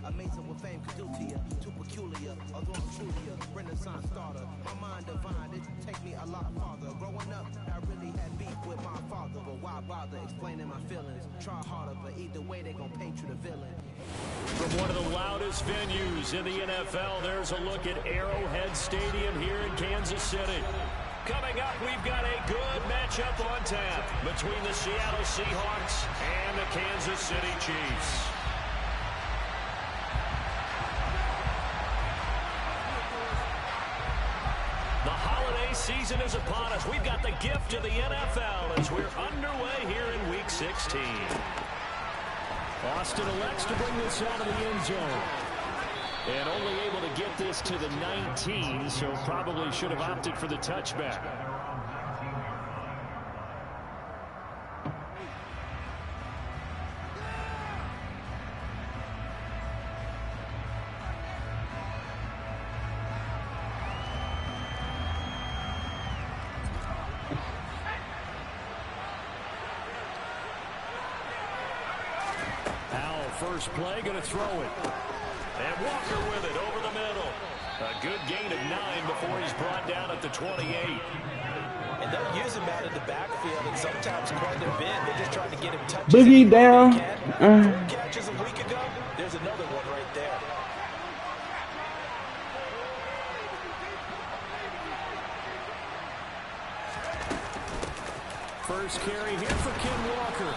Amazing what fame could do to you. Too peculiar, although I'm truly a Renaissance starter. My mind divine, it take me a lot farther. Growing up, I really had beef with my father, but why bother explaining my feelings? Try harder, but either way they gon' paint you the villain. From one of the loudest venues in the NFL, there's a look at Arrowhead Stadium here in Kansas City. Coming up, we've got a good matchup on tap between the Seattle Seahawks and the Kansas City Chiefs. The holiday season is upon us. We've got the gift of the NFL as we're underway here in Week 16. Austin elects to bring this out of the end zone. And only able to get this to the 19, so probably should have opted for the touchback. First play, going to throw it. And Walker with it over the middle. A good gain of 9 before he's brought down at the 28. And they'll use him out of the backfield, and sometimes quite a bit. They're just trying to get him touches. Boogie down. 4 catches a week ago. There's another one right there. First carry here for Ken Walker.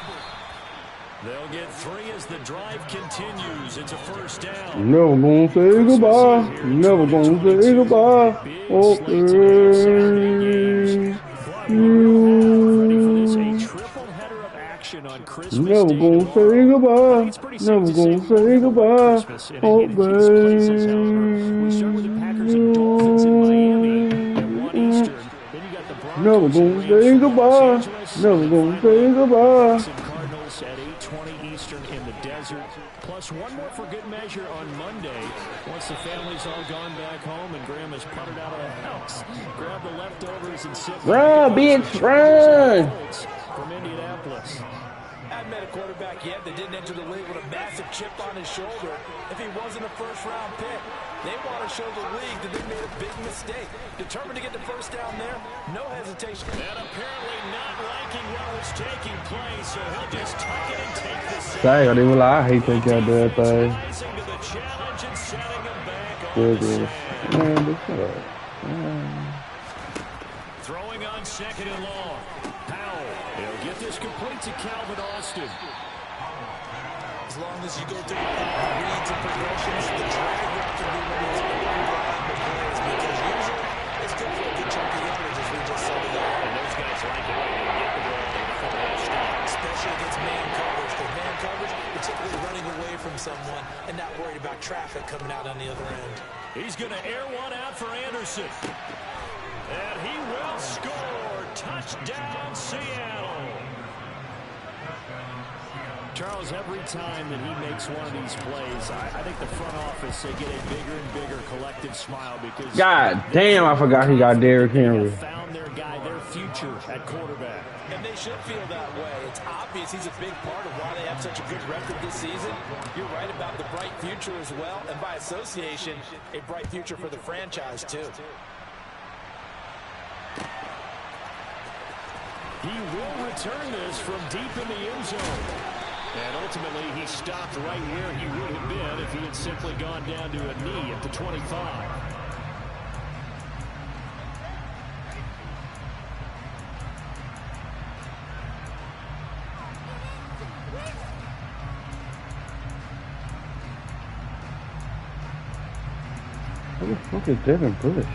They'll get 3 as the drive continues. It's a first down. Never gonna say goodbye. Never gonna say goodbye. Okay. Never gonna say goodbye. Never gonna say goodbye. Oh, baby. Never gonna say goodbye. Never gonna say goodbye. At 8:20 Eastern in the desert. Plus one more for good measure on Monday. Once the family's all gone back home and Grandma's puttered out of the house. Grab the leftovers and sit. Run, bitch, run! From Indianapolis. I haven't met a quarterback yet that didn't enter the league with a massive chip on his shoulder. If he wasn't a first-round pick, they want to show the league that they made a big mistake. Determined to get the first down there, no hesitation. And apparently not liking what was taking place, so he'll just tuck it and take the sack. Dang, I didn't even lie. I hate that goddamn thing. Rising to the challenge and setting him back on Good, the good. stand. Man, this up. Throwing on second and long. Powell. He'll get this complete to Calvin Austin. As long as you go through reads and progressions, the drag route can be one of those unreliable plays because usually it's good for a good chunk of yardage as we just saw there. And those guys like it when they get the ball in the football stop. Especially against man coverage. Because man coverage, you're typically running away from someone and not worried about traffic coming out on the other end. He's going to air one out for Anderson. And he will score. Touchdown, Seattle. Charles, every time that he makes one of these plays, I think the front office, they get a bigger and bigger collective smile because... God damn, I forgot he got Derrick Henry. ...found their guy, their future at quarterback. And they should feel that way. It's obvious he's a big part of why they have such a good record this season. You're right about the bright future as well, and by association, a bright future for the franchise, too. He will return this from deep in the end zone. And ultimately, he stopped right where he would have been if he had simply gone down to a knee at the 25. What the fuck is Devin Bush?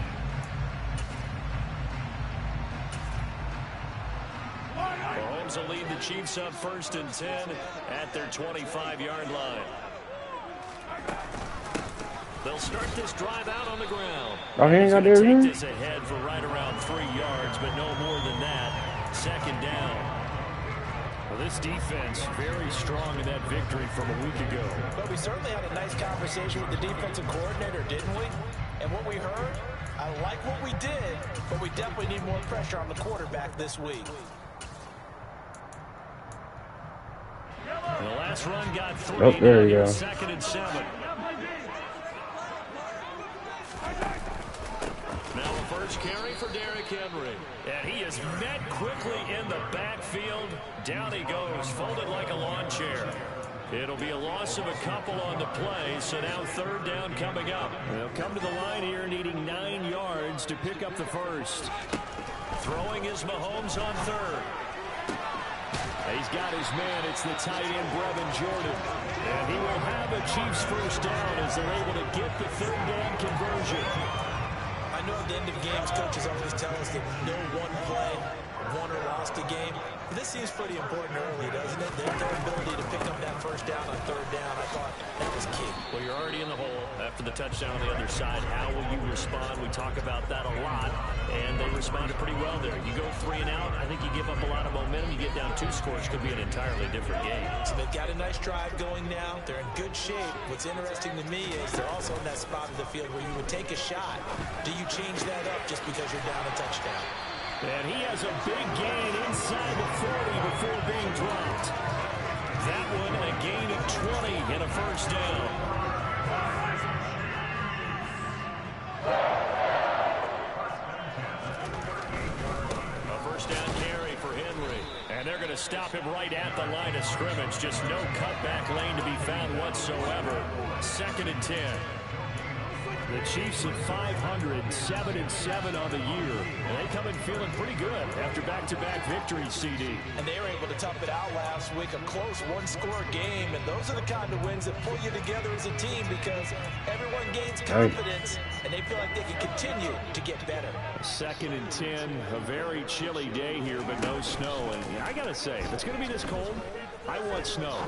Mahomes will lead the Chiefs up 1st and 10 at their 25-yard line. They'll start this drive out on the ground. Oh, he ain't got there. Take this ahead for right around 3 yards, but no more than that. 2nd down. Well, this defense very strong in that victory from a week ago. But we certainly had a nice conversation with the defensive coordinator, didn't we? And what we heard, I like what we did, but we definitely need more pressure on the quarterback this week. The last run got 3. Oh, there you go. 2nd and 7. first carry for Derrick Henry. And he is met quickly in the backfield. Down he goes, folded like a lawn chair. It'll be a loss of a couple on the play, so now third down coming up. They'll come to the line here needing 9 yards to pick up the first. Throwing is Mahomes on third. He's got his man. It's the tight end, Brevin Jordan. And he will have a Chiefs first down as they're able to get the third down conversion. I know at the end of games, coaches always tell us that no one play won or lost a game. But this seems pretty important early, doesn't it? Their ability to pick up that first down on third down, I thought that was key. Well, you're already in the hole after the touchdown on the other side. How will you respond? We talk about that a lot, and they responded pretty well there. You go 3 and out, I think you give up a lot of momentum. You get down 2 scores, could be an entirely different game. So they've got a nice drive going now. They're in good shape. What's interesting to me is they're also in that spot of the field where you would take a shot. Do you change that up just because you're down a touchdown? And he has a big gain inside the 40 before being dropped. That one a gain of 20 and a first down. A first down carry for Henry. And they're going to stop him right at the line of scrimmage. Just no cutback lane to be found whatsoever. 2nd and 10. The Chiefs at 500, 7-7 on the year. And they come in feeling pretty good after back-to-back victories, CD. And they were able to tough it out last week, a close one-score game. And those are the kind of wins that pull you together as a team because everyone gains confidence, and they feel like they can continue to get better. 2nd and 10, a very chilly day here, but no snow. And I got to say, if it's going to be this cold, I want snow.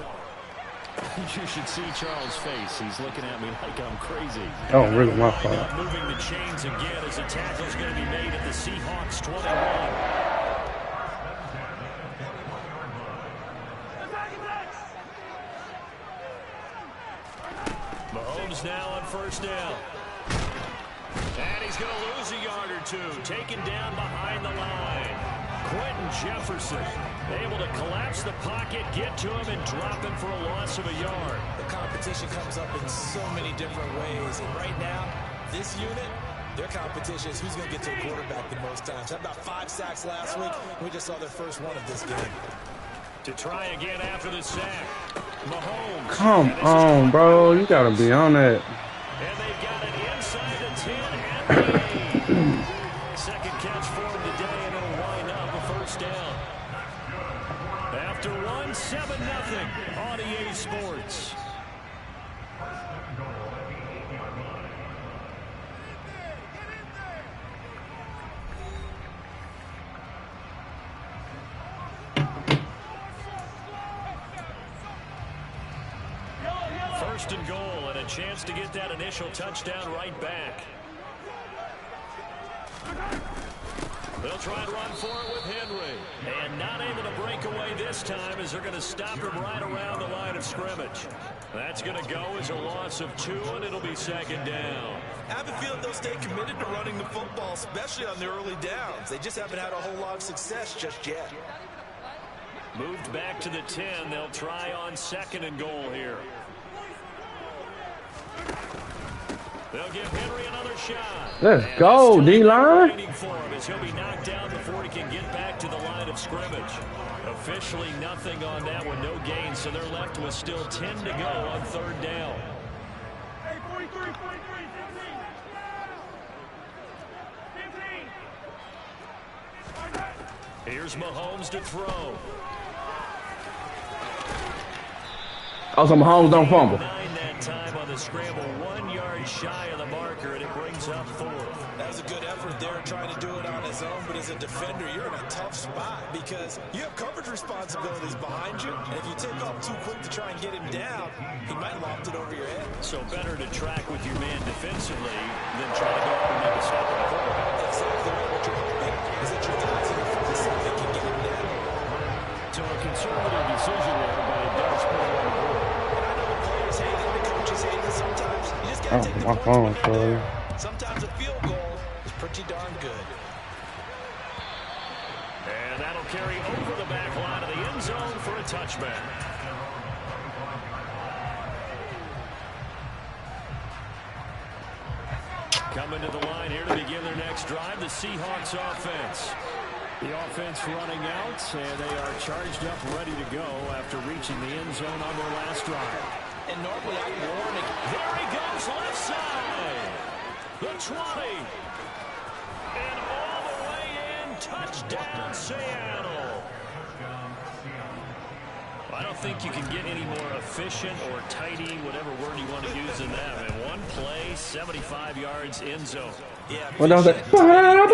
You should see Charles' face. He's looking at me like I'm crazy. Oh, really? My fault. Moving the chains again as a tackle is going to be made at the Seahawks 21. Mahomes now on first down. And he's going to lose a yard or 2. Taken down behind the line. Quentin Jefferson able to collapse the pocket, get to him, and drop him for a loss of a yard. The competition comes up in so many different ways. And right now, this unit, their competition is who's going to get to a quarterback the most times. Had about 5 sacks last week. We just saw their first one of this game. To try again after the sack. Mahomes. Come on, bro. You got to be on that. And they've got it inside the 10 and the 8. Second catch for him today, and it'll wind up a first down. After 1, 7-0 on EA Sports. First and goal, and a chance to get that initial touchdown right back. They'll try and run for it with Henry. And not able to break away this time as they're going to stop him right around the line of scrimmage. That's going to go as a loss of 2, and it'll be 2nd down. I have a feeling they'll stay committed to running the football, especially on the early downs. They just haven't had a whole lot of success just yet. Moved back to the 10. They'll try on 2nd and goal here. They'll give Henry another shot. Let's go, D-line. He'll be knocked down before he can get back to the line of scrimmage. Officially nothing on that one, no gain, so they're left with still 10 to go on 3rd down. Hey, 43, 43, 15. Here's Mahomes to throw. Also, Mahomes don't fumble. 9 that time on the scramble, 1 yard shy of the marker, and it brings up 4th. That was a good effort there, trying to do it on his own, but as a defender, you're in a tough spot because you have coverage responsibilities behind you, and if you take off too quick to try and get him down, he might loft it over your head. So better to track with your man defensively than try to go up and make a stop on the quarterback. Exactly what you're hoping is that your guys in the front seven can get him down. So a conservative decision there, but it does put him on the board. And I know the players hate it, the coaches hate it. Sometimes you just got to take the points when you're down. Sometimes a field goal is pretty darn good. And that'll carry over the back line of the end zone for a touchback. Coming to the line here to begin their next drive, the Seahawks offense. The offense running out, and they are charged up, ready to go after reaching the end zone on their last drive. And normally I'm warning. There he goes, left side. The 20. And all the way in, touchdown Seattle. I don't think you can get any more efficient or tidy, whatever word you want to use in that. In one play, 75 yards end zone. Yeah. What was that? Everyone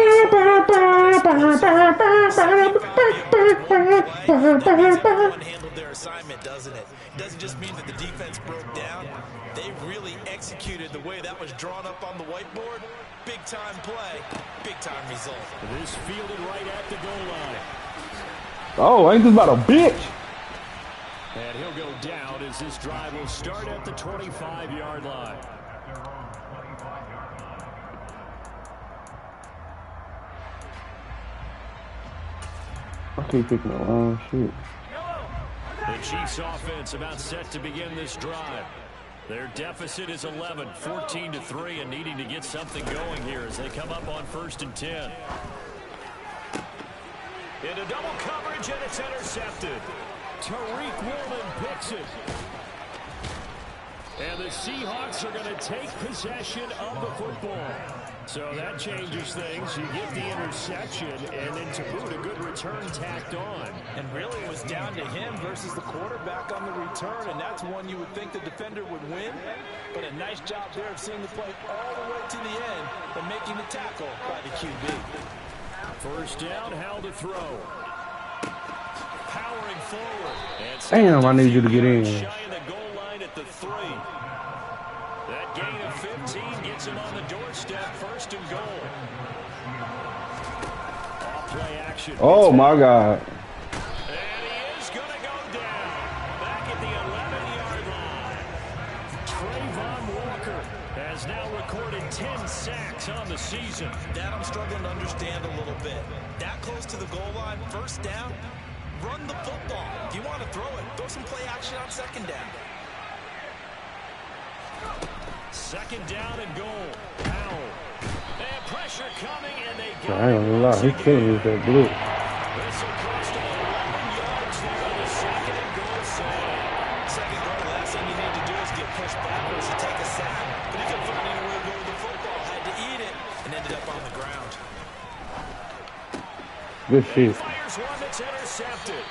handled their assignment, doesn't it? It doesn't just mean that the defense broke down. They really executed the way that was drawn up on the whiteboard. Big time play, big time result. This fielded right at the goal line. Oh, ain't this about a bitch? And he'll go down as this drive will start at the 25-yard line. I keep picking the wrong shit. The Chiefs offense about set to begin this drive. Their deficit is 11, 14-3, and needing to get something going here as they come up on 1st and 10. Into double coverage, and it's intercepted. Tariq Woolen picks it. And the Seahawks are going to take possession of the football. So that changes things. You get the interception, and then to boot, a good return tacked on. And really it was down to him versus the quarterback on the return, and that's one you would think the defender would win. But a nice job there of seeing the play all the way to the end and making the tackle by the QB. First down, how to throw. Powering forward. Damn, I need you to get in. Shy of the goal line at the 3. That gain of 15 gets him on the doorstep. 1st and goal. Off play action. Oh my God. And he is going to go down. Back at the 11-yard line. Trayvon Walker has now recorded 10 sacks on the season. That I'm struggling to understand a little bit. That close to the goal line, 1st down. Run the football. If you want to throw it, throw some play action on 2nd down. 2nd down and goal. Powell. And pressure coming, and they I ain't gonna lie, he's killing me with that blue. This will cost him 11 yards there on the 2nd and goal side. 2nd goal, the last thing you need to do is get pushed backwards and take a sack. But he couldn't find anywhere to go with the football. Had to eat it and ended up on the ground. Good shit. Fires one that's intercepted.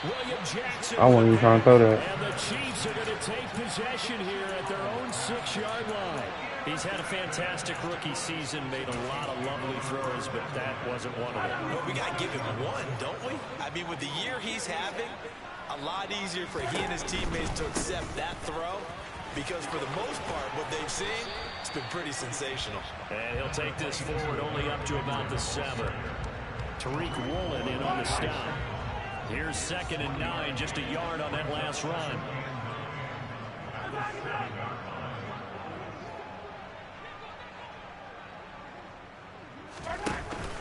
William Jackson. I wasn't even trying to throw that. And the Chiefs are going to take possession here at their own 6-yard line. He's had a fantastic rookie season, made a lot of lovely throws, but that wasn't one of them. Well, we got to give him one, don't we? I mean, with the year he's having, a lot easier for he and his teammates to accept that throw, because for the most part, what they've seen, it's been pretty sensational. And he'll take this forward only up to about the 7. Tariq Woolen in on the stop. Here's 2nd and 9, just a yard on that last run.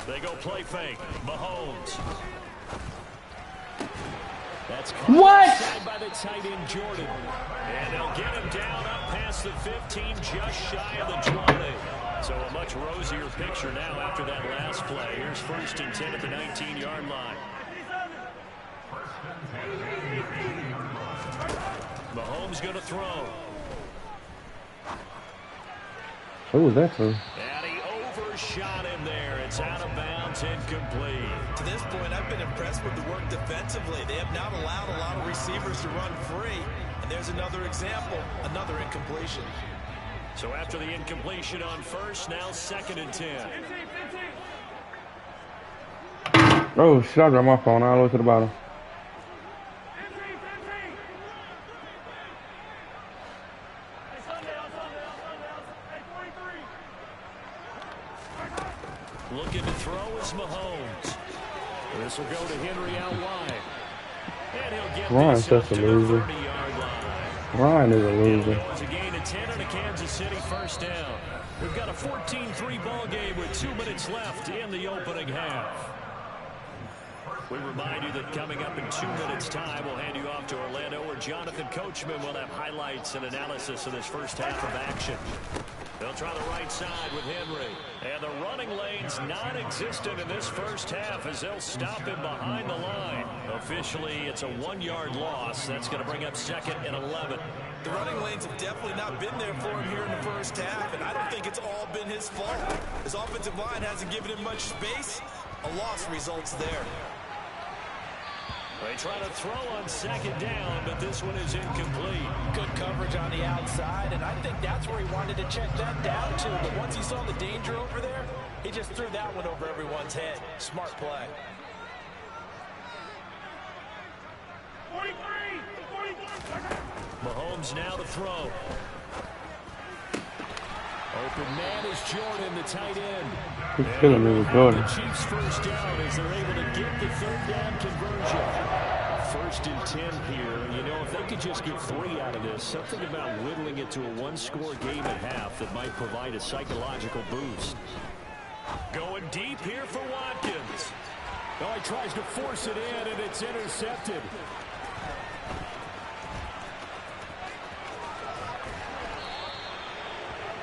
They go play fake. Mahomes. That's what? By the tight end Jordan. And they'll get him down up past the 15, just shy of the 20. So a much rosier picture now after that last play. Here's 1st and 10 at the 19-yard line. Mahomes going to throw. Who was that for? And he overshot him there. It's out of bounds, incomplete. To this point, I've been impressed with the work defensively. They have not allowed a lot of receivers to run free. And there's another example, another incompletion. So after the incompletion on 1st, now 2nd and 10. Oh shit, I dropped my phone all the way to the bottom. Looking to throw is Mahomes. This will go to Henry out wide. And he'll get Ryan's this up such a to the loser. 30-yard line. Ryan is a loser. It's a gain of 10 and a Kansas City 1st down. We've got a 14-3 ball game with 2 minutes left in the opening half. We remind you that coming up in 2 minutes' time, we'll hand you off to Orlando, where Jonathan Coachman will have highlights and analysis of this first half of action. They'll They'll try the right side with Henry. And the running lane's non-existent in this first half as they'll stop him behind the line. Officially, it's a 1-yard loss. That's going to bring up 2nd and 11. The running lanes have definitely not been there for him here in the first half, and I don't think it's all been his fault. His offensive line hasn't given him much space. A loss results there. They try to throw on 2nd down, but this one is incomplete. Good coverage on the outside, and I think that's where he wanted to check that down to. But once he saw the danger over there, he just threw that one over everyone's head. Smart play. 43, 44. Mahomes now to throw. Open man is Jordan, the tight end. He's killing me with Jordan. The Chiefs first down as they're able to get the 3rd down conversion. 1st and 10 here. You know, if they could just get 3 out of this, something about whittling it to a 1-score game at half that might provide a psychological boost. Going deep here for Watkins. Oh, he tries to force it in, and it's intercepted.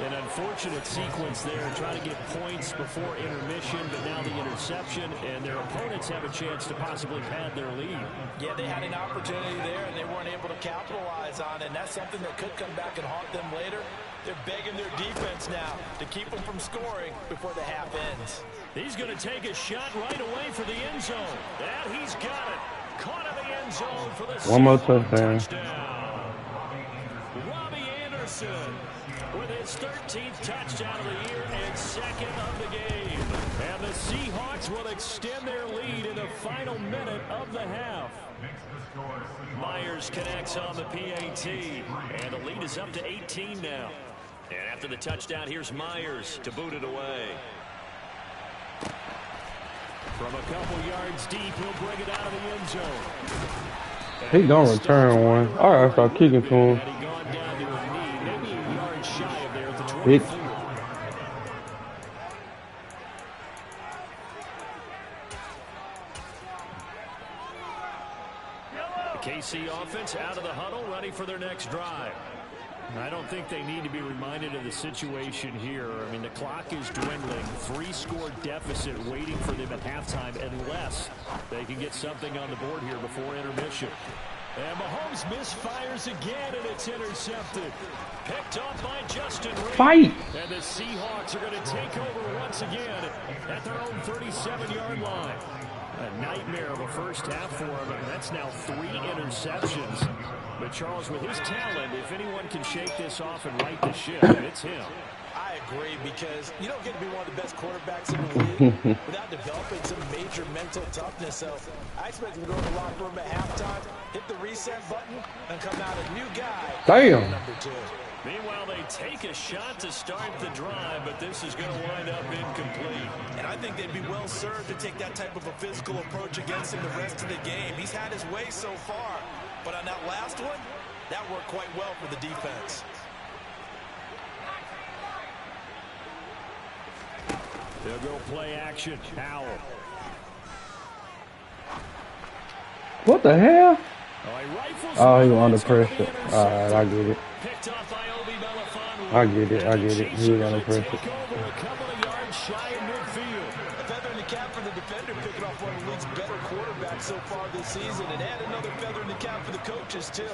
An unfortunate sequence there, trying to get points before intermission, but now the interception, and their opponents have a chance to possibly pad their lead. Yeah, they had an opportunity there, and they weren't able to capitalize on it, and that's something that could come back and haunt them later. They're begging their defense now to keep them from scoring before the half ends. He's going to take a shot right away for the end zone. And he's got it. Caught in the end zone for the one more touchdown. Robbie Anderson with his 13th touchdown of the year and 2nd of the game. And the Seahawks will extend their lead in the final minute of the half. Myers connects on the PAT, and the lead is up to 18 now. And after the touchdown, here's Myers to boot it away. From a couple yards deep, he'll bring it out of the end zone. He gonna return one. All right, start kicking to him. And he gone down to a knee, maybe a yard shy of there at the 24. Big. The KC offense out of the huddle, ready for their next drive. I don't think they need to be reminded of the situation here. I mean, the clock is dwindling. 3-score deficit waiting for them at halftime unless they can get something on the board here before intermission. And Mahomes misfires again, and it's intercepted. Picked off by Justin Reed. Fight! And the Seahawks are going to take over once again at their own 37-yard line. A nightmare of a first half for him, and that's now 3 interceptions. But Charles, with his talent, if anyone can shake this off and right the ship, it's him. I agree, because you don't get to be one of the best quarterbacks in the league without developing some major mental toughness. So I expect him to go in the locker room at halftime, hit the reset button, and come out a new guy. Damn. Number 2. Meanwhile, they take a shot to start the drive, but this is going to wind up incomplete. And I think they'd be well served to take that type of a physical approach against him the rest of the game. He's had his way so far, but on that last one, that worked quite well for the defense. They'll go play action. Howell. What the hell? Oh, he was under pressure. All right, I get it. Picked off by Obi Melifonwu. I get it. I get it. He was under pressure. Take over a couple of yards shy of midfield. A feather in the cap for the defender, picking off one of the league's better quarterbacks so far this season, and add another feather in the cap for the coaches too.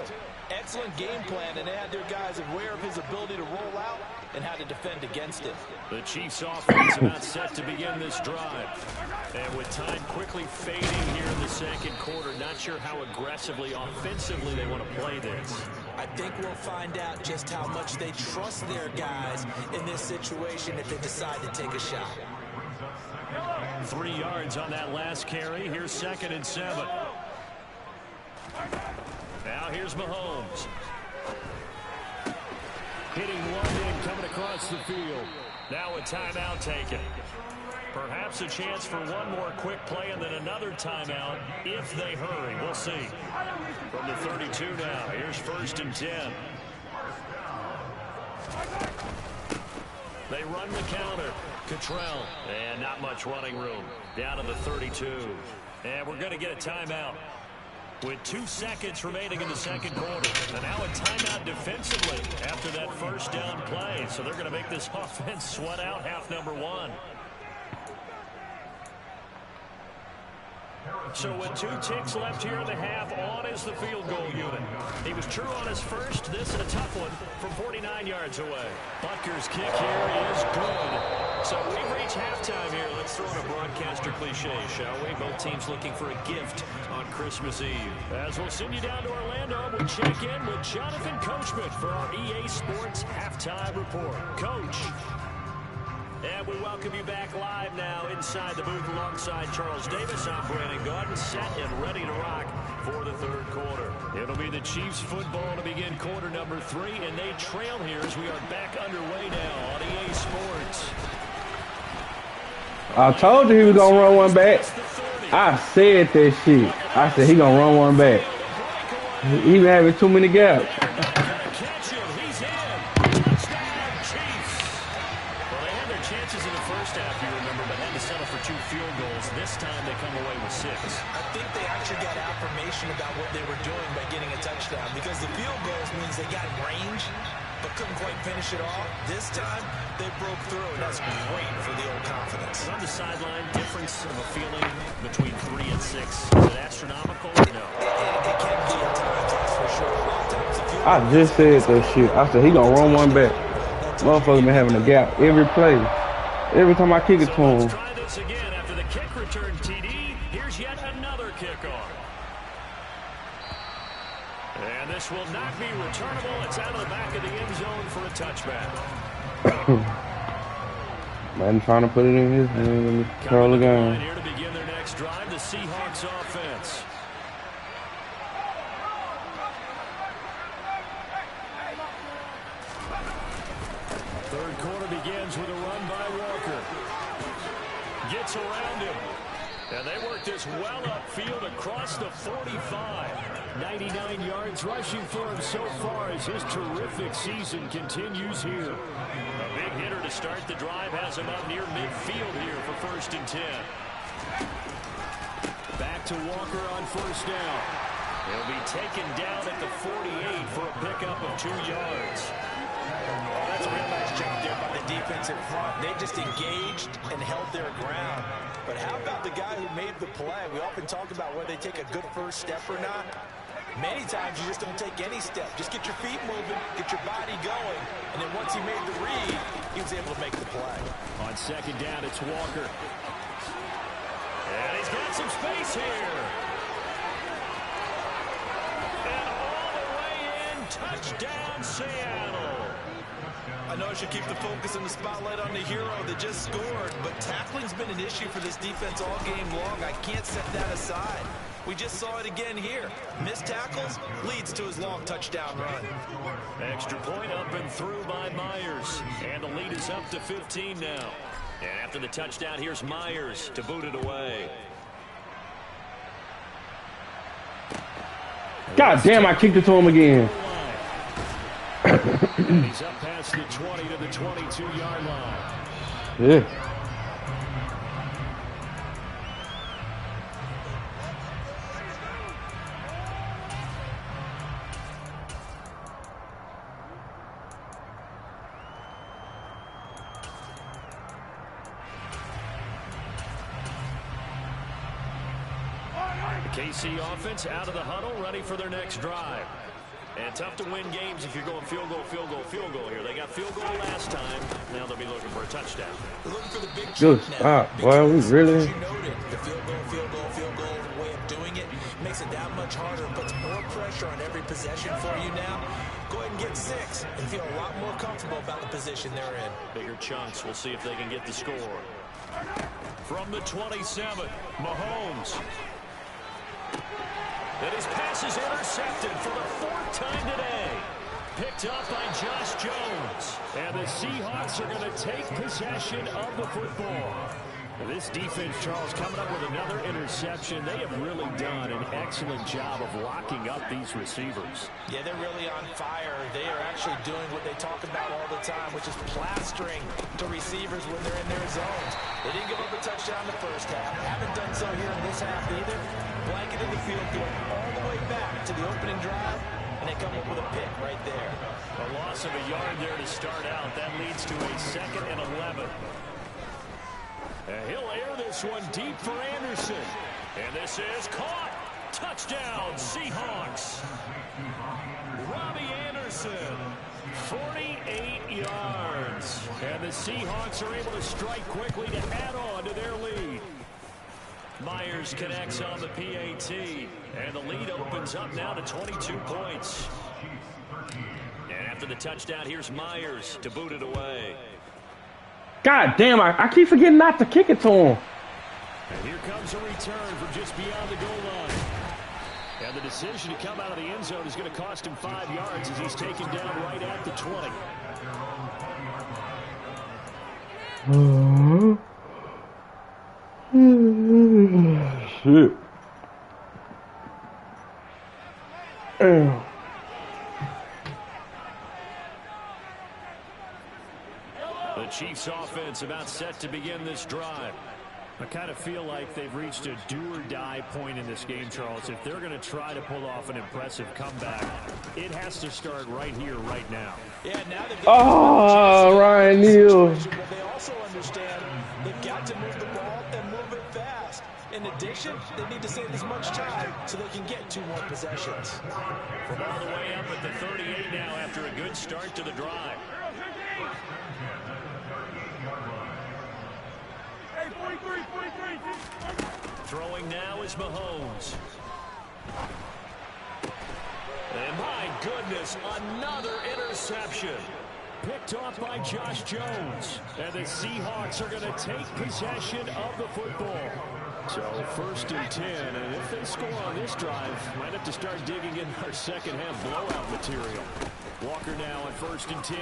Excellent game plan, and they had their guys aware of his ability to roll out and how to defend against it. The Chiefs offense about set to begin this drive. And with time quickly fading here in the second quarter, not sure how aggressively, offensively they want to play this. I think we'll find out just how much they trust their guys in this situation if they decide to take a shot. 3 yards on that last carry. Here's 2nd and 7. Now here's Mahomes. Hitting one in, coming across the field. Now a timeout taken. Perhaps a chance for one more quick play and then another timeout if they hurry. We'll see. From the 32 now, here's 1st and 10. They run the counter. Cottrell, and not much running room. Down to the 32. And we're going to get a timeout. With 2 seconds remaining in the second quarter. And now a timeout defensively after that first down play. So they're going to make this offense sweat out half number 1. So with 2 ticks left here in the half, on is the field goal unit. He was true on his first. This is a tough one from 49 yards away. Butker's kick here is good. So we've reached halftime here. Let's throw in a broadcaster cliche, shall we? Both teams looking for a gift on Christmas Eve. As we'll send you down to Orlando, we'll check in with Jonathan Coachman for our EA Sports Halftime Report. Coach. And we welcome you back live now inside the booth alongside Charles Davis. I'm Brandon Gaudin, set and ready to rock for the third quarter. It'll be the Chiefs football to begin quarter number 3, and they trail here as we are back underway now on EA Sports. I told you he was going to run one back. I said that shit. I said he going to run one back. He been having too many gaps. Chances in the first half, you remember, but had to settle for 2 field goals. This time they come away with 6. I think they actually got affirmation about what they were doing by getting a touchdown, because the field goals means they got range but couldn't quite finish it off. This time they broke through, and that's great for the old confidence. On the sideline, difference of a feeling between 3 and 6. Is it astronomical or no? It can be at times, that's for sure. A lot of times the field I just said that shit. I said he going to run one back. Motherfucker been having a gap every play. Every time I kick it to him. Let's try this again after the kick return TD. Here's yet another kickoff. And this will not be returnable. It's out of the back of the end zone for a touchback. Man trying to put it in his hand. Curl again. Here to begin their next drive, the Seahawks offense. Third quarter begins with a run by Walker. Gets around him. And they work this well upfield across the 45. 99 yards rushing for him so far as his terrific season continues here. A big hitter to start the drive has him up near midfield here for 1st and 10. Back to Walker on 1st down. He'll be taken down at the 48 for a pickup of 2 yards. That's a real nice job there by the defensive front. They just engaged and held their ground. But how about the guy who made the play? We often talk about whether they take a good first step or not. Many times you just don't take any step. Just get your feet moving, get your body going, and then once he made the read, he was able to make the play. On 2nd down, it's Walker. And he's got some space here. And all the way in, touchdown Seattle. I know I should keep the focus and the spotlight on the hero that just scored, but tackling's been an issue for this defense all game long. I can't set that aside. We just saw it again here. Missed tackles leads to his long touchdown run. Extra point up and through by Myers. And the lead is up to 15 now. And after the touchdown, here's Myers to boot it away. God damn, I kicked it to him again. And he's up past the 20 to the 22-yard line. Yeah. The KC offense out of the huddle, ready for their next drive. And tough to win games if you're going field goal, field goal, field goal here. They got field goal last time. Now they'll be looking for a touchdown. Looking for the big Good stop. Boy, we really... You noted the field goal way of doing it makes it that much harder, puts more pressure on every possession for you now. Go ahead and get 6 and feel a lot more comfortable about the position they're in. Bigger chunks. We'll see if they can get the score. From the 27, Mahomes. And his pass is intercepted for the 4th time today. Picked up by Josh Jones. And the Seahawks are going to take possession of the football. This defense, Charles, coming up with another interception. They have really done an excellent job of locking up these receivers. Yeah, they're really on fire. They are actually doing what they talk about all the time, which is plastering to receivers when they're in their zones. They didn't give up a touchdown in the first half. Haven't done so here in this half either. Blanketed the field, going all the way back to the opening drive, and they come up with a pick right there. A loss of a yard there to start out. That leads to a 2nd and 11. He'll air this one deep for Anderson. And this is caught. Touchdown, Seahawks. Robbie Anderson, 48 yards. And the Seahawks are able to strike quickly to add on to their lead. Myers connects on the PAT. And the lead opens up now to 22 points. And after the touchdown, here's Myers to boot it away. God damn, I keep forgetting not to kick it to him. And here comes a return from just beyond the goal line. And the decision to come out of the end zone is going to cost him 5 yards as he's taken down right at the 20. Shit. Damn. The Chiefs offense about set to begin this drive. I kind of feel like they've reached a do-or-die point in this game, Charles. If they're going to try to pull off an impressive comeback, it has to start right here, right now. Yeah, now they've got Ryan Neal. But they also understand they've got to move the ball and move it fast. In addition, they need to save as much time so they can get 2 more possessions. From all the way up at the 38 now after a good start to the drive. Hey, 43. Throwing now is Mahomes. And my goodness, another interception. Picked off by Josh Jones. And the Seahawks are going to take possession of the football. So 1st and 10, and if they score on this drive, might have to start digging in our second half blowout material. Walker now on 1st and 10.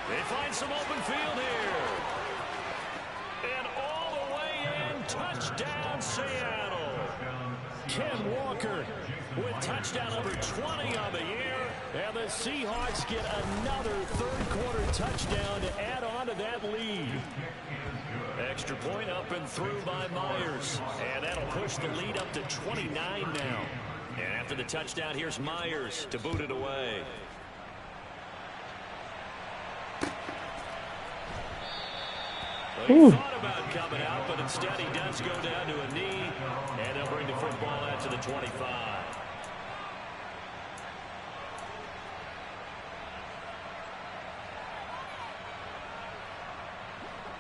They find some open field here. And all the way in, touchdown Seattle. Ken Walker with touchdown number 20 on the year. And the Seahawks get another 3rd quarter touchdown to add on to that lead. Extra point up and through by Myers. And that'll push the lead up to 29 now. And after the touchdown, here's Myers to boot it away. Well, he thought about coming out, but instead he does go down to a knee. And they'll bring the football out to the 25.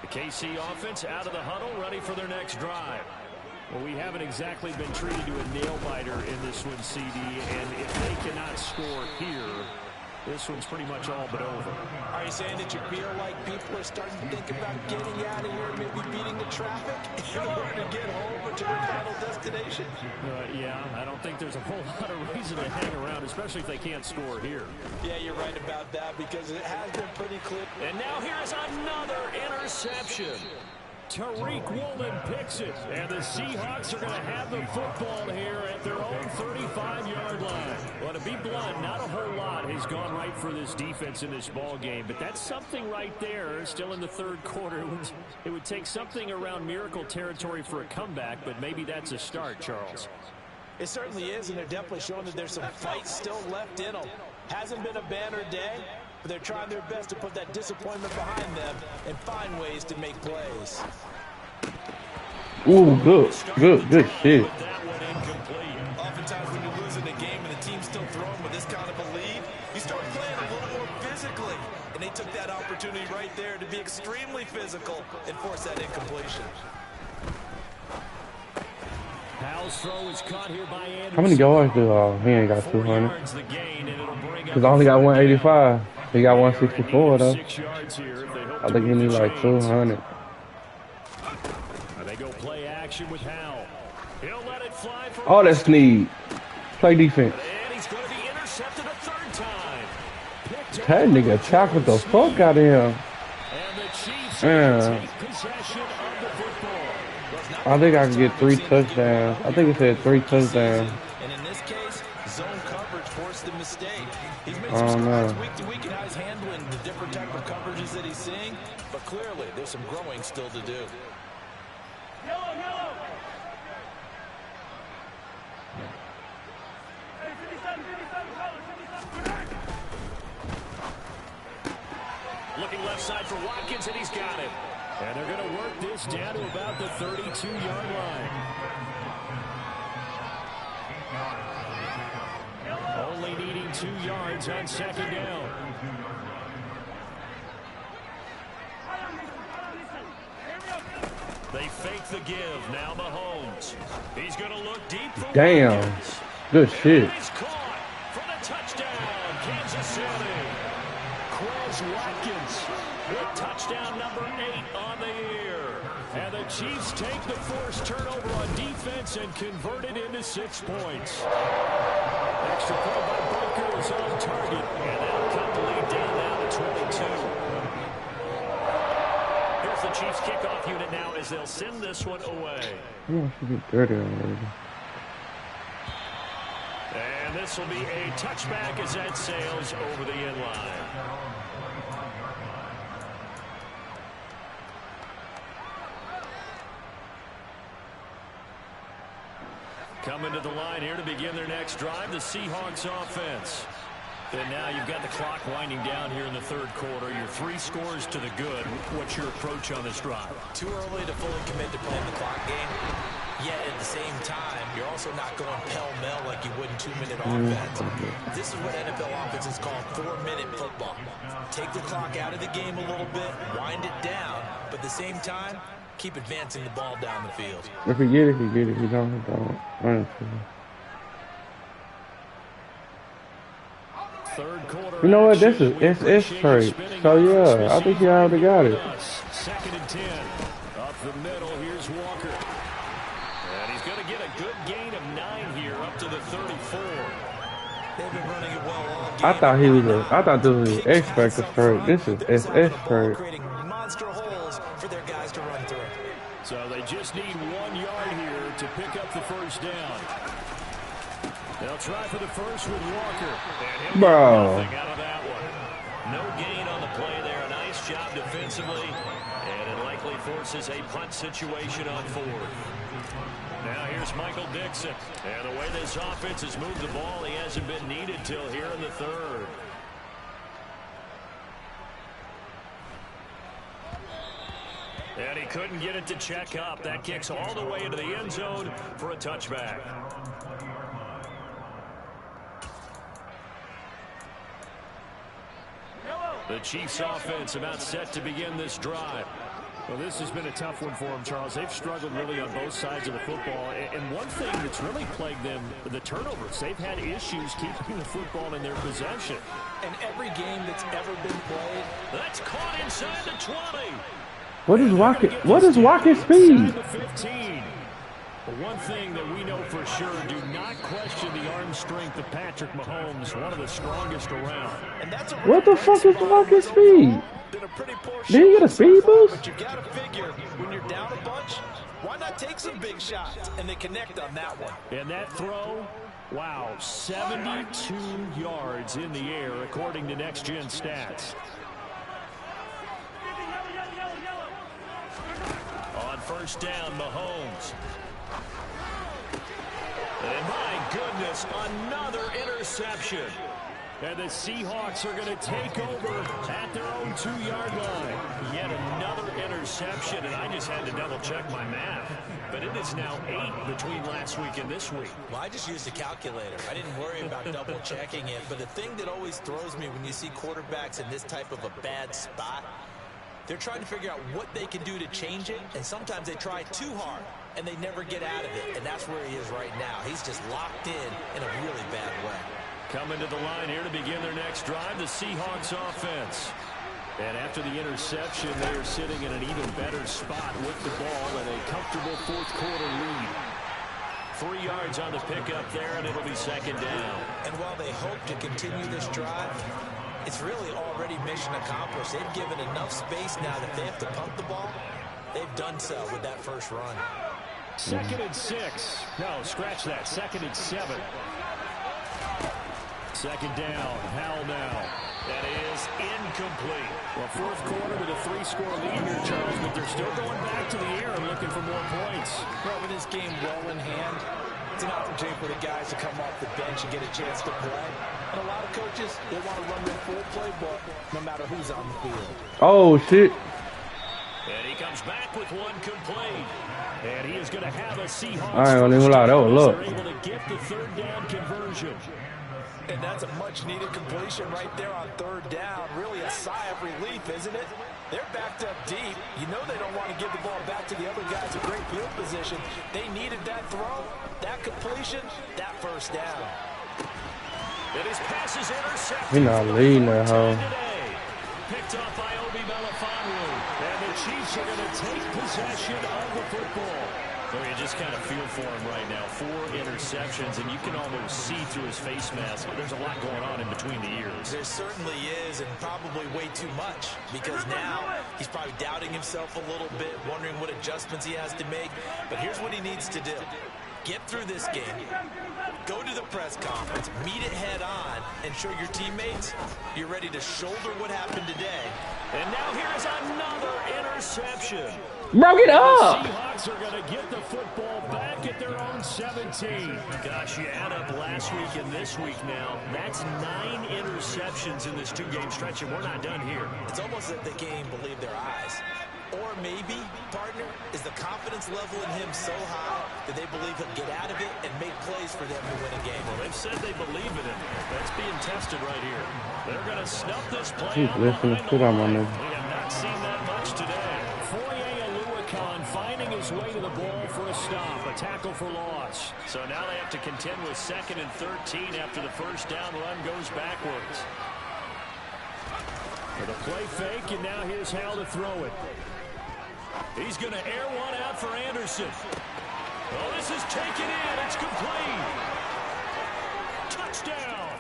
The KC offense out of the huddle, ready for their next drive. Well, we haven't exactly been treated to a nail-biter in this one, CD, and if they cannot score here, this one's pretty much all but over. Are you saying that you feel like people are starting to think about getting out of here and maybe beating the traffic in order to get home to their final destination? Yeah, I don't think there's a whole lot of reason to hang around, especially if they can't score here. Yeah, you're right about that because it has been pretty clear. And now here's another interception. Tariq Woolen picks it, and the Seahawks are going to have the football here at their own 35-yard line. Well, to be blunt, not a whole lot has gone right for this defense in this ball game, but that's something right there. Still in the 3rd quarter, it would take something around miracle territory for a comeback, but maybe that's a start, Charles. It certainly is, and they're definitely showing that there's some fight still left in them. Hasn't been a banner day, but they're trying their best to put that disappointment behind them and find ways to make plays. Ooh, good shit. Oftentimes when you're losing a game and the team's still throwing with this kind of a lead, you start playing a little more physically. And they took that opportunity right there to be extremely physical and force that incompletion. Howell's throw is caught here by Anderson. How many yards do he ain't got 200? Because I only got 185. He got 164 though. I think he needs like 200. They go play action with Howell. He'll let it fly for Oh, that's Sneed. Play defense. and he's going to be intercepted a 3rd time. That nigga tackled the fuck out of him. And the Chiefs Yeah. I think I can get 3 touchdowns. I think it said 3 touchdowns. And in this case, zone coverage forced the mistake. He's made I some don't know. strides week to week, and he's handling the different type of coverages that he's seeing. But clearly, there's some growing still to do. Yellow, yellow. Hey, 57, 57, color, 57. Looking left side for Watkins, and he's got it. And they're going to work this down to about the 32-yard line. Only needing 2 yards on second down. They fake the give. Now Mahomes. He's going to look deep for Damn. Watkins. Good shit. He's caught for the touchdown, Kansas City. Quez Watkins with touchdown number 8 on the year. And the Chiefs take the forced turnover on defense and convert it into 6 points. Extra point by Booker is on target. And that'll cut the lead down now to 22. Here's the Chiefs kickoff unit now as they'll send this one away. Yeah, should be 30 already. And this will be a touchback as that sails over the end line. Coming to the line here to begin their next drive, the Seahawks offense. And now you've got the clock winding down here in the third quarter. Your 3 scores to the good. What's your approach on this drive? Too early to fully commit to playing the clock game. Yet at the same time, you're also not going pell-mell like you would in 2-minute offense. This is what NFL offenses call 4-minute football. Take the clock out of the game a little bit, wind it down, but at the same time, keep advancing the ball down the field. If you get it, you get it. If you don't, you don't. Honestly. Third quarter. You know what? This is SS trade. So yeah, I think you already got it. Second and 10. Up the middle, here's Walker. And he's going to get a good gain of 9 here, up to the 34. They've been running it well all game. I thought this was an X Factor trade. This is SS trade. Creating monster holes for their guys to run through. So they just need 1 yard here to pick up the first down. They'll try for the first with Walker. And Bro. nothing out of that one. No gain on the play there. A nice job defensively. And it likely forces a punt situation on 4th. Now here's Michael Dixon. And the way this offense has moved the ball, he hasn't been needed till here in the third. And he couldn't get it to check up. That kicks all the way into the end zone for a touchback. The Chiefs offense about set to begin this drive. Well, this has been a tough one for them, Charles. They've struggled really on both sides of the football. And one thing that's really plagued them, the turnovers. They've had issues keeping the football in their possession. And every game that's ever been played, that's caught inside the 20. What is Watkins' speed? The 15. But one thing that we know for sure, do not question the arm strength of Patrick Mahomes, one of the strongest around. and that's a What the fuck is Watkins' speed? been a pretty poor Did he get a speed boost? But you got to figure, when you're down a bunch, why not take some big shots? And they connect on that one. And that throw, wow, 72 yards in the air, according to Next Gen Stats. On first down, Mahomes. And my goodness, another interception. And the Seahawks are going to take over at their own 2-yard line. Yet another interception, and I just had to double-check my math. But it is now 8 between last week and this week. Well, I just used a calculator. I didn't worry about double-checking it. But the thing that always throws me when you see quarterbacks in this type of a bad spot, they're trying to figure out what they can do to change it, and sometimes they try too hard, and they never get out of it, and that's where he is right now. He's just locked in a really bad way. Coming to the line here to begin their next drive, the Seahawks offense. And after the interception, they are sitting in an even better spot with the ball and a comfortable fourth-quarter lead. 3 yards on the pickup there, and it'll be second down. And while they hope to continue this drive, it's really already mission accomplished. They've given enough space now that they have to pump the ball. They've done so with that first run. 2nd and 6. No, scratch that. 2nd and 7. 2nd down. Howell now. That is incomplete. Well, 4th quarter with a 3-score lead here, Charles, but they're still going back to the air and looking for more points. Well, with this game well in hand, it's an opportunity for the guys to come off the bench and get a chance to play. And a lot of coaches, they want to run their full playbook no matter who's on the field. Oh, shit. And he comes back with one complete. And he is going to have a Seahawks. I ain't gonna even lie, that was luck. They're able to get the 3rd down conversion. And that's a much-needed completion right there on 3rd down. Really a sigh of relief, isn't it? They're backed up deep. You know they don't want to give the ball back to the other guys in great field position. They needed that throw, that completion, that 1st down. And his pass is intercepted. He not leading that hoe. Picked up by Obi Melifonwu. And the Chiefs are going to take possession of the football. So you just kind of feel for him right now. 4 interceptions, and you can almost see through his face mask. There's a lot going on in between the ears. There certainly is, and probably way too much, because now he's probably doubting himself a little bit, wondering what adjustments he has to make. But here's what he needs to do. Get through this game, go to the press conference, meet it head on, and show your teammates you're ready to shoulder what happened today. And now here's another interception. Broke it up. The Seahawks are going to get the football back at their own 17. Gosh, you add up last week and this week now. That's 9 interceptions in this 2-game stretch, and we're not done here. It's almost like they can't even believe their eyes. Or maybe, partner, is the confidence level in him so high that they believe he'll get out of it and make plays for them to win a game. Well, they've said they believe in him. That's being tested right here. They're going to snuff this play He's out listening behind to the them line. on this. We have not seen that much today. Finding his way to the ball for a stop, a tackle for loss. So now they have to contend with 2nd and 13 after the 1st down run goes backwards. For the play fake, and now here's Hal to throw it. He's going to air one out for Anderson. Oh, this is taken in. It's complete. Touchdown.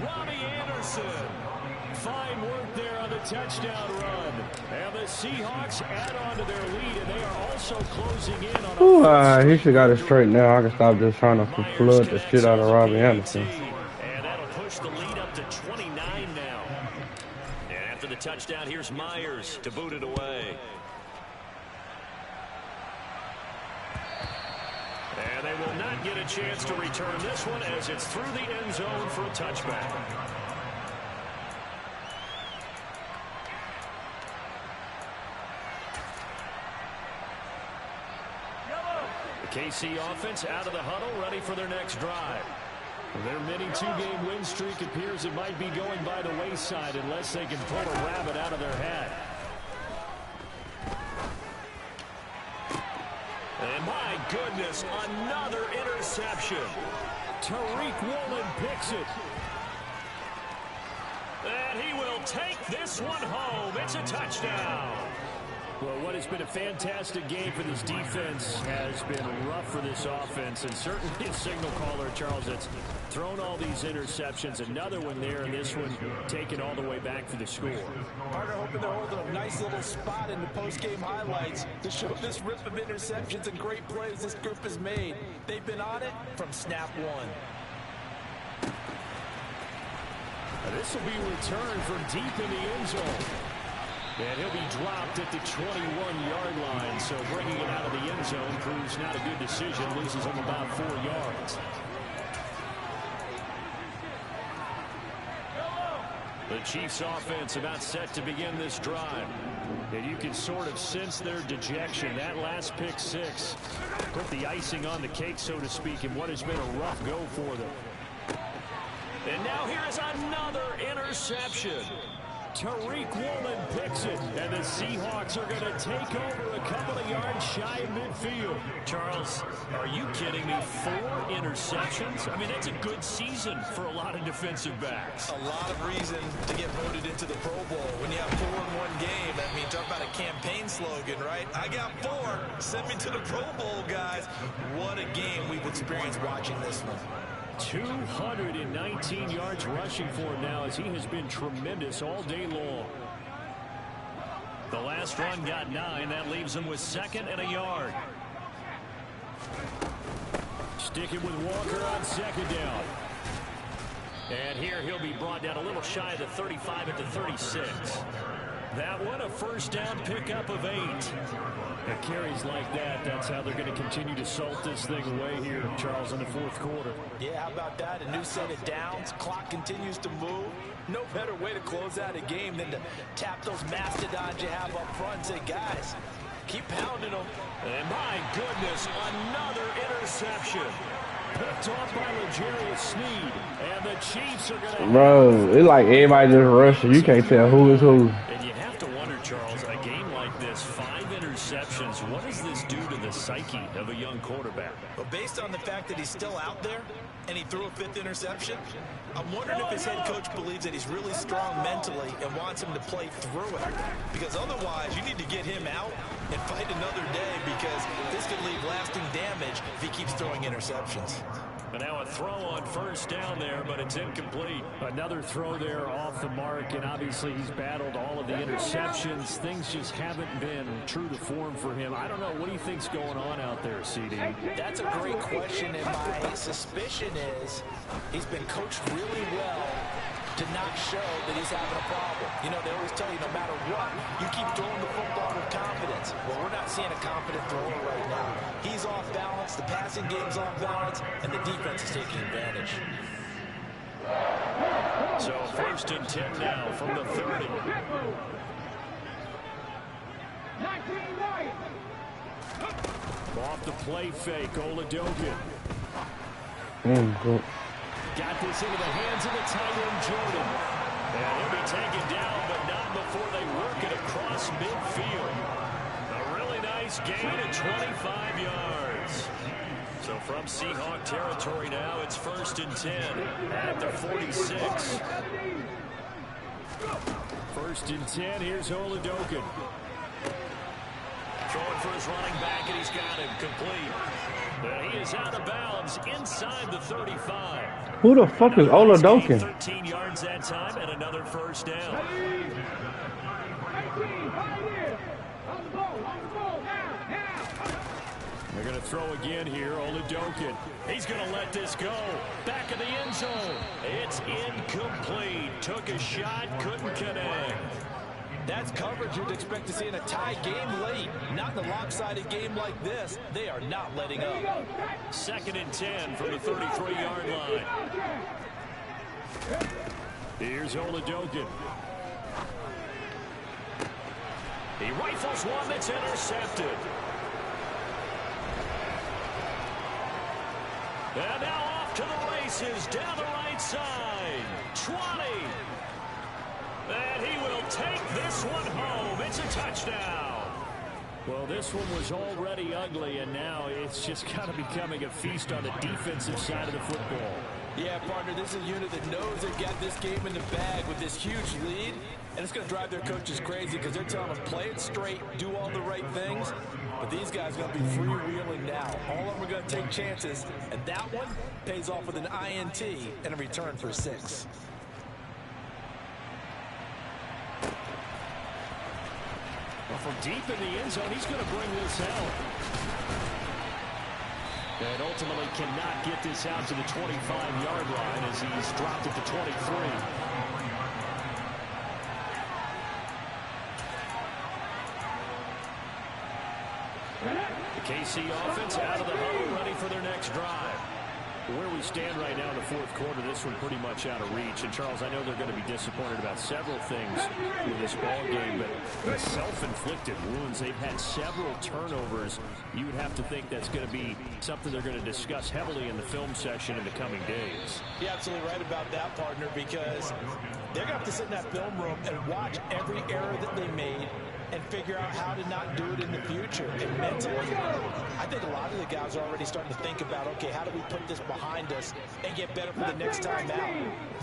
Robbie Anderson. Fine work there on the touchdown run. And the Seahawks add on to their lead, and they are also closing in on He should got it straight now. I can stop just trying to flood the shit out of Robbie Anderson. And that'll push the lead up to 29 now. And after the touchdown, here's Myers to boot it away. And they will not get a chance to return this one as it's through the end zone for a touchback. KC offense out of the huddle, ready for their next drive. Their mini 2-game win streak appears it might be going by the wayside unless they can pull a rabbit out of their hat. And my goodness, another interception. Tariq Woolen picks it. And he will take this one home. It's a touchdown. Well, what has been a fantastic game for this defense has been rough for this offense, and certainly a signal caller, Charles, that's thrown all these interceptions. Another one there, and this one taken all the way back for the score. Carter hoping they're holding a nice little spot in the post-game highlights to show this rip of interceptions and great plays this group has made. They've been on it from snap one. Now this will be returned from deep in the end zone. And he'll be dropped at the 21-yard line, so bringing it out of the end zone proves not a good decision, loses him about 4 yards. The Chiefs offense about set to begin this drive. And you can sort of sense their dejection. That last pick six put the icing on the cake, so to speak, in what has been a rough go for them. And now here is another interception. Tariq Woolen picks it, and the Seahawks are going to take over a couple of yards shy of midfield. Charles, are you kidding me? 4 interceptions? I mean, that's a good season for a lot of defensive backs. A lot of reason to get voted into the Pro Bowl. When you have 4 in one game, I mean, talk about a campaign slogan, right? I got 4. Send me to the Pro Bowl, guys. What a game we've experienced watching this one. 219 yards rushing for him now, as he has been tremendous all day long. The last run got 9. That leaves him with 2nd and a yard. Sticking with Walker on 2nd down. And here he'll be brought down a little shy of the 35 at the 36. That one, a first down pickup of 8. And carries like that, that's how they're going to continue to salt this thing away here, Charles, in the 4th quarter. Yeah, how about that? A new set of downs. Clock continues to move. No better way to close out a game than to tap those mastodons you have up front and say, guys, keep pounding them. And my goodness, another interception. Picked off by L'Jarius Sneed. And the Chiefs are going to... Bro, it's like everybody just rushing. You can't tell who is who. And you have to wonder, Charles, a game like this, 5 interceptions, what does this do to the psyche of a young quarterback? Well, based on the fact that he's still out there and he threw a 5th interception, I'm wondering if his head coach believes that he's really strong mentally and wants him to play through it. Because otherwise, you need to get him out and fight another day, because this could leave lasting damage if he keeps throwing interceptions. And now a throw on first down there, but it's incomplete. Another throw there off the mark, and obviously he's battled all of the interceptions. Things just haven't been true to form for him. I don't know. What do you think's going on out there, CD? That's a great question, and my suspicion is he's been coached really well to not show that he's having a problem. You know, they always tell you no matter what, you keep throwing the football with confidence. Well, we're not seeing a confident thrower right now. He's off balance, the passing game's off balance, and the defense is taking advantage. So 1st and 10 now from the 30. Off the play fake, Oladokin. Cool. Got this into the hands of the tight end, Jordan. And he'll be taken down, but not before they work it across midfield. A really nice gain of 25 yards. So from Seahawk territory now, it's 1st and 10 at the 46. 1st and 10, here's Oladokin. Throwing for his running back, and he's got him complete. But he is out of bounds inside the 35. Who the fuck is Oladokin? 13 yards that time and another first down. They're going to throw again here, Oladokin. He's going to let this go. Back of the end zone. It's incomplete. Took a shot, couldn't connect. That's coverage you'd expect to see in a tie game late. Not in a lopsided game like this. They are not letting up. 2nd and 10 from the 33-yard line. Here's Oladokin. He rifles one that's intercepted. And now off to the races down the right side. 20. And he will take this one home. It's a touchdown. Well, this one was already ugly, and now it's just kind of becoming a feast on the defensive side of the football. Yeah, partner, this is a unit that knows they've got this game in the bag with this huge lead, and it's going to drive their coaches crazy because they're telling them play it straight, do all the right things, but these guys are going to be freewheeling now. All of them are going to take chances, and that one pays off with an INT and a return for 6. Well, from deep in the end zone, he's going to bring this out. And ultimately cannot get this out to the 25-yard line as he's dropped it to 23. The KC offense out of the huddle, ready for their next drive. Where we stand right now in the 4th quarter, this one pretty much out of reach. And, Charles, I know they're going to be disappointed about several things with this ball game, but the self-inflicted wounds, they've had several turnovers. You would have to think that's going to be something they're going to discuss heavily in the film session in the coming days. You're absolutely right about that, partner, because they're going to have to sit in that film room and watch every error that they made and figure out how to not do it in the future. And mentally, I think a lot of the guys are already starting to think about, okay, how do we put this behind us and get better for the next time out?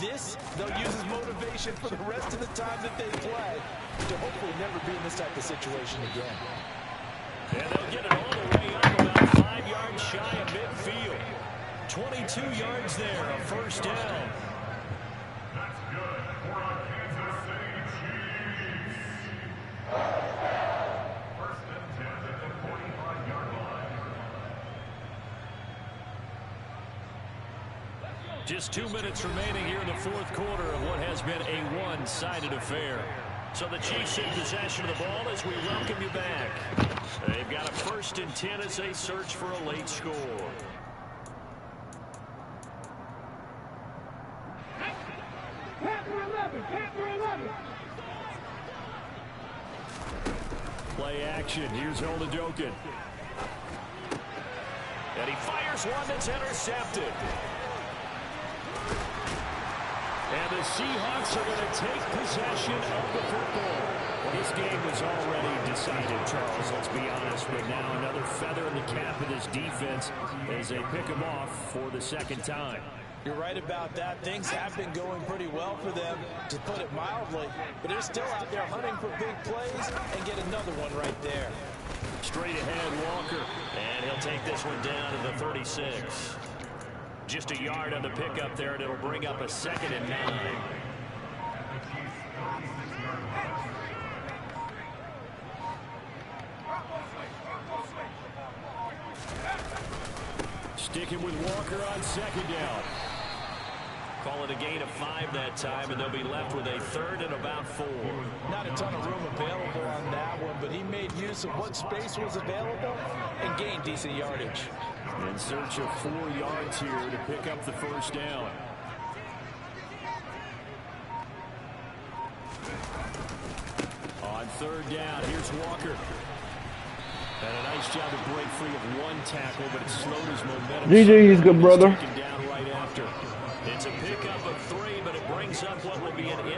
This, they'll use as motivation for the rest of the time that they play to hopefully never be in this type of situation again. And they'll get it all the way up about 5 yards shy of midfield. 22 yards there, a first down. That's good for our Kansas City Chiefs. First and 10 at the 45-yard line. Just 2 minutes remaining here in the fourth quarter of what has been a one-sided affair. So the Chiefs in possession of the ball as we welcome you back. They've got a first and 10 as they search for a late score. Play action. Here's Oladipokin. And he fires one that's intercepted. And the Seahawks are going to take possession of the football. This game was already decided, Charles, let's be honest. But now another feather in the cap of this defense as they pick them off for the second time. You're right about that. Things have been going pretty well for them, to put it mildly. But they're still out there hunting for big plays and get another one right there. Straight ahead, Walker. And he'll take this one down to the 36. Just a yard on the pickup there, and it'll bring up a 2nd and 9. Sticking with Walker on 2nd down. Call it a gain of 5 that time, and they'll be left with a 3rd and about 4. Not a ton of room available on that one, but he made use of what space was available and gained decent yardage. In search of 4 yards here to pick up the first down. On 3rd down, here's Walker. And a nice job to break free of one tackle, but it slowed his momentum. GG, he's good, brother. Taken down right after. It's a pickup of 3, but it brings up what will be an